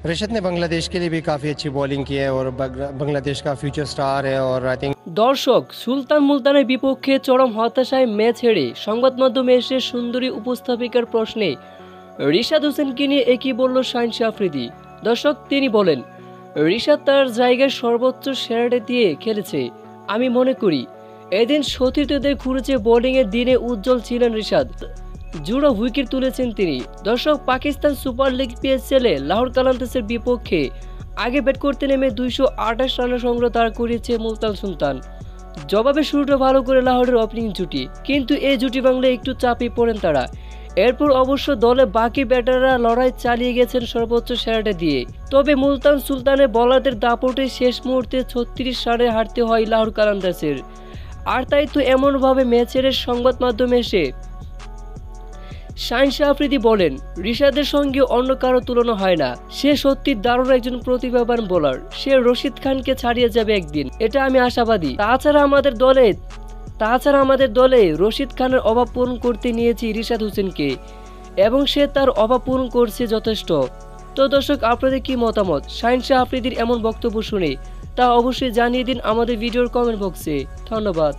रिशद ने बांग्लादेश के लिए भी काफ़ी अच्छी बॉलिंग की है और बांग्लादेश का फ्यूचर स्टार है और आई थिंक। দর্শক, সুলতান মুলতানের বিপক্ষে চরম হতাশায় ম্যাচ হেরে সংবাদ মাধ্যমে এসে সুন্দরী উপস্থাপিকার প্রশ্নে রিশাদ হোসেনকে নিয়ে একই বলল শাহিন আফ্রিদি। দর্শক, তিনি বলেন, রিশাদ তার জায়গায় সর্বোচ্চ সেরাটা দিয়ে খেলেছে। আমি মনে করি এদিন সতীর্থদের ঘুরেছে বোলিংয়ের দিনে উজ্জ্বল ছিলেন রিশাদ। জোড়া উইকেট তুলেছেন তিনি। দর্শক, পাকিস্তান সুপার লিগ পিএসএলে লাহোর কালান্দার্সের বিপক্ষে আগে ব্যাট করতে নেমে 228 রানের সংগ্রহ তার করেছে মুলতান সুলতান। জবাবে শুরুটা ভালো করে লাহোরের ওপেনিং জুটি, কিন্তু এই জুটি ভাঙলে একটু চাপে পড়েন তারা। এরপর অবশ্য দলে বাকি ব্যাটাররা লড়াই চালিয়ে গেছেন সর্বোচ্চ সেরাটা দিয়ে। তবে মুলতান সুলতানের বোলারদের দাপটে শেষ মুহূর্তে 36 রানে হারতে হয় লাহোর কালান্দার্সের। আর তাই তো এমনভাবে ম্যাচের সংবাদ মাধ্যমে এসে শাহিন আফ্রিদি বলেন, রিশাদের সঙ্গে অন্য কারো তুলনা হয় না। সে সত্যি দারুণ একজন প্রতিভাবান বোলার। সে রশিদ খানকে ছাড়িয়ে যাবে একদিন, এটা আমি আশাবাদী। তাছাড়া আমাদের দলে রশিদ খানের অভাব পূরণ করতে নিয়েছি রিশাদ হোসেনকে, এবং সে তার অভাব পূরণ করছে যথেষ্ট। তো দর্শক, আপনাদের কি মতামত শাহিন আফ্রিদির এমন বক্তব্য শুনে? তা অবশ্যই জানিয়ে দিন আমাদের ভিডিওর কমেন্ট বক্সে। ধন্যবাদ।